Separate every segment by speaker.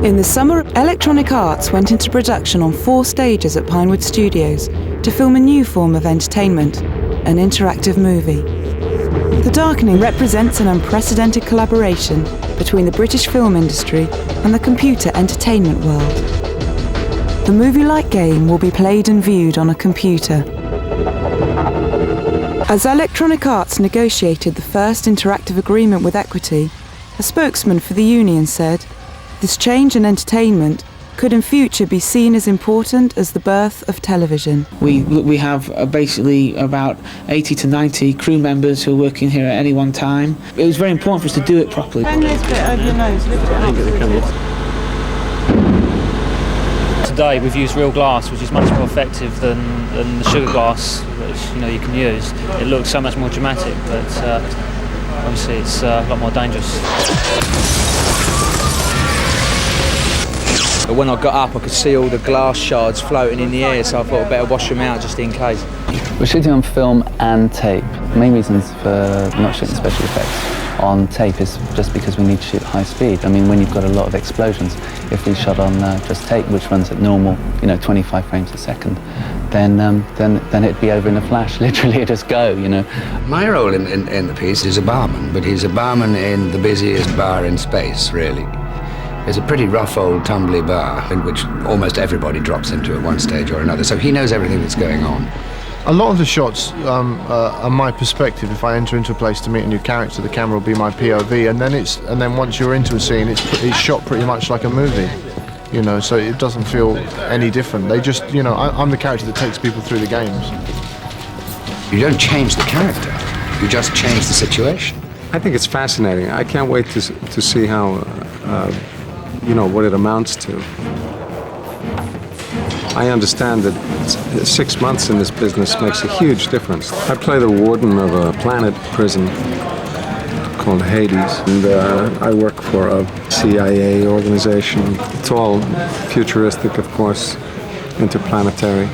Speaker 1: In the summer, Electronic Arts went into production on 4 stages at Pinewood Studios to film a new form of entertainment, an interactive movie. The Darkening represents an unprecedented collaboration between the British film industry and the computer entertainment world. The movie-like game will be played and viewed on a computer. As Electronic Arts negotiated the first interactive agreement with Equity, a spokesman for the union said, "This change in entertainment could in future be seen as important as the birth of television."
Speaker 2: We have basically about 80 to 90 crew members who are working here at any one time. It was very important for us to do it properly.
Speaker 1: Hang this bit over your nose, lift it up.
Speaker 3: Today we've used real glass, which is much more effective than the sugar glass which you can use. It looks so much more dramatic, but obviously it's a lot more dangerous.
Speaker 4: But when I got up, I could see all the glass shards floating in the air, so I thought I'd better wash them out just in case.
Speaker 5: We're shooting on film and tape. The main reasons for not shooting special effects on tape is just because we need to shoot high speed. I mean, when you've got a lot of explosions, if we shot on just tape, which runs at normal, 25 frames a second, then it'd be over in a flash. Literally, it'd just go,
Speaker 6: My role in the piece is a barman, but he's a barman in the busiest bar in space, really. It's a pretty rough old tumbly bar in which almost everybody drops into at one stage or another, so he knows everything that's going on.
Speaker 7: A lot of the shots are my perspective. If I enter into a place to meet a new character, the camera will be my POV, and then once you're into a scene, it's shot pretty much like a movie, so it doesn't feel any different. They just, I'm the character that takes people through the games.
Speaker 6: You don't change the character, you just change the situation.
Speaker 8: I think it's fascinating. I can't wait to see how, what it amounts to. I understand that 6 months in this business makes a huge difference. I play the warden of a planet prison called Hades, and I work for a CIA organization. It's all futuristic, of course, interplanetary.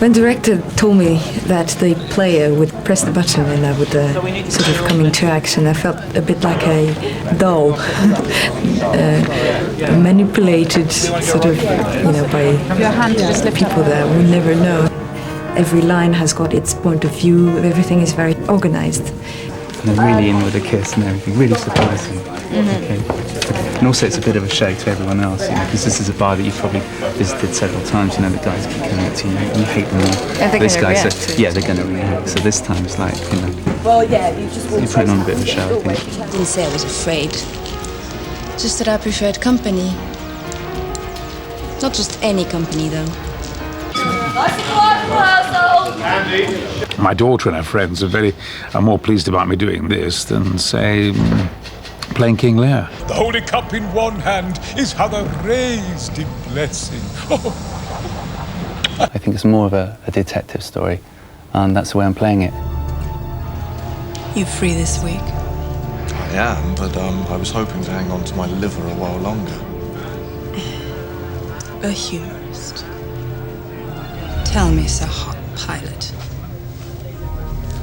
Speaker 9: When the director told me that the player would press the button and I would sort of come into action, I felt a bit like a doll, manipulated sort of, by people that will never know. Every line has got its point of view, everything is very organized.
Speaker 5: And they're really in with a kiss and everything, really surprising. Okay. And also it's a bit of a show to everyone else, because this is a bar that you've probably visited several times. The guys keep coming up to you, you hate them all.
Speaker 9: And
Speaker 5: this guy said, yeah, they're going to react. So this time it's like,
Speaker 10: well, yeah, you're
Speaker 5: putting on a bit of a show, I think.
Speaker 10: I didn't say I was afraid, just that I preferred company. Not just any company, though.
Speaker 11: My daughter and her friends are more pleased about me doing this than, say, playing King Lear.
Speaker 12: The holy cup in one hand is Hannah raised in blessing.
Speaker 5: I think it's more of a detective story, and that's the way I'm playing it.
Speaker 10: You free this week?
Speaker 13: I am, but I was hoping to hang on to my liver a while longer.
Speaker 10: A humorist. Tell me, Sir Hot Pilot,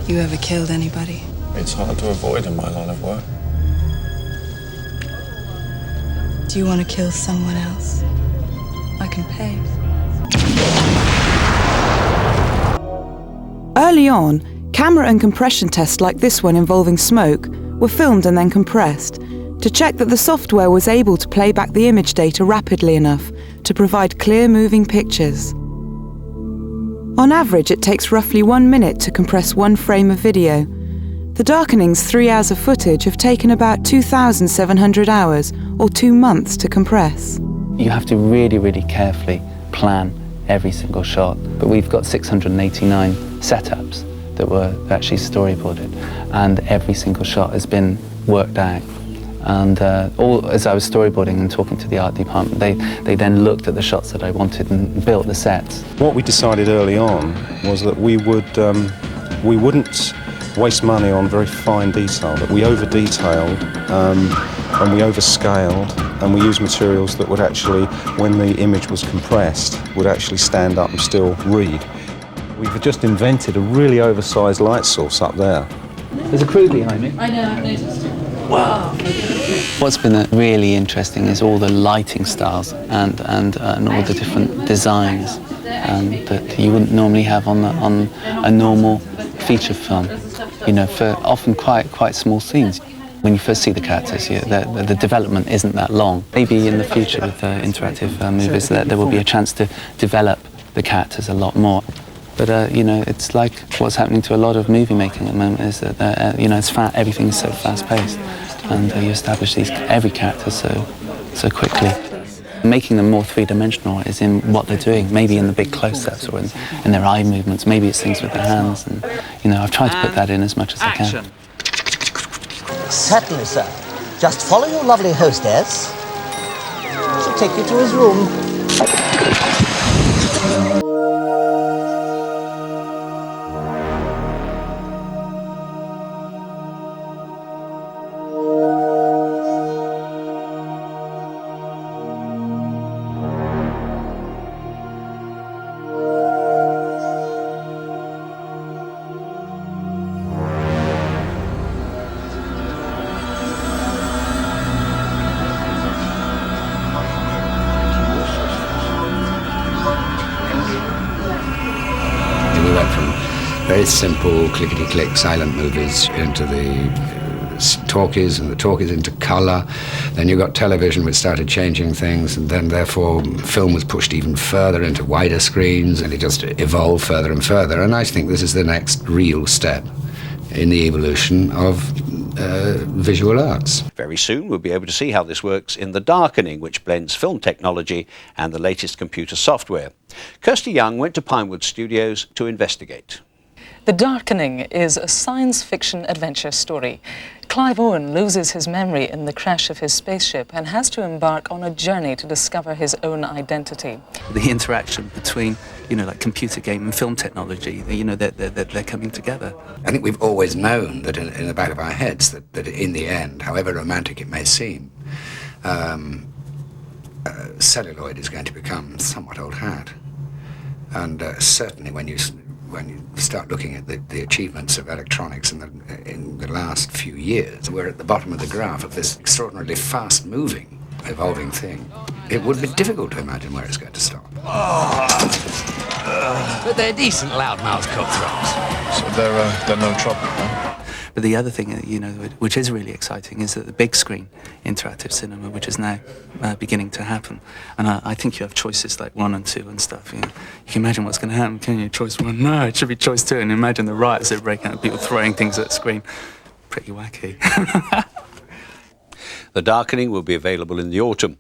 Speaker 10: you ever killed anybody?
Speaker 13: It's hard to avoid in my line of work.
Speaker 10: Do you want to kill someone else? I can pay.
Speaker 1: Early on, camera and compression tests like this one involving smoke were filmed and then compressed to check that the software was able to play back the image data rapidly enough to provide clear moving pictures. On average, it takes roughly 1 minute to compress 1 frame of video. The Darkening's 3 hours of footage have taken about 2,700 hours, or 2 months, to compress.
Speaker 5: You have to really, really carefully plan every single shot. But we've got 689 setups that were actually storyboarded, and every single shot has been worked out. And as I was storyboarding and talking to the art department, they then looked at the shots that I wanted and built the sets.
Speaker 8: What we decided early on was that we wouldn't waste money on very fine detail, that we over-detailed and we overscaled, and we used materials that would actually, when the image was compressed, would actually stand up and still read. We've just invented a really oversized light source up there.
Speaker 2: There's a crew behind me.
Speaker 14: I know, I've noticed.
Speaker 5: Wow. What's been really interesting is all the lighting styles and all the different designs that you wouldn't normally have on a normal feature film. You know, for often quite small scenes. When you first see the characters, the development isn't that long. Maybe in the future with interactive movies, there will be a chance to develop the characters a lot more. But you know, it's like what's happening to a lot of movie making at the moment is that you know, everything is so fast-paced, and you establish every character so quickly. Making them more three-dimensional is in what they're doing, maybe in the big close-ups or in their eye movements. Maybe it's things with their hands, and you know, I've tried to put that in as much as I can.
Speaker 15: Certainly, sir. Just follow your lovely hostess. She'll take you to his room.
Speaker 6: Very simple clickety-click silent movies into the talkies, and the talkies into colour. Then you got television, which started changing things, and then therefore film was pushed even further into wider screens, and it just evolved further and further. And I think this is the next real step in the evolution of visual arts.
Speaker 16: Very soon we'll be able to see how this works in The Darkening, which blends film technology and the latest computer software. Kirsty Young went to Pinewood Studios to investigate.
Speaker 17: The Darkening is a science fiction adventure story. Clive Owen loses his memory in the crash of his spaceship and has to embark on a journey to discover his own identity.
Speaker 5: The interaction between, you know, like computer game and film technology, you know, they're coming together.
Speaker 6: I think we've always known that in the back of our heads that in the end, however romantic it may seem, celluloid is going to become somewhat old hat. And certainly when you start looking at the achievements of electronics in the last few years, we're at the bottom of the graph of this extraordinarily fast-moving, evolving thing. It would be difficult to imagine where it's going to stop.
Speaker 18: But they're decent loudmouth cutthroats.
Speaker 7: So they're no trouble, huh?
Speaker 5: But the other thing, you know, which is really exciting, is that the big screen interactive cinema, which is now beginning to happen. And I think you have choices like 1 and 2 and stuff. You know, you can imagine what's going to happen. Can you? Choice 1? No, it should be choice 2. And imagine the riots that break out, people throwing things at the screen. Pretty wacky.
Speaker 16: The Darkening will be available in the autumn.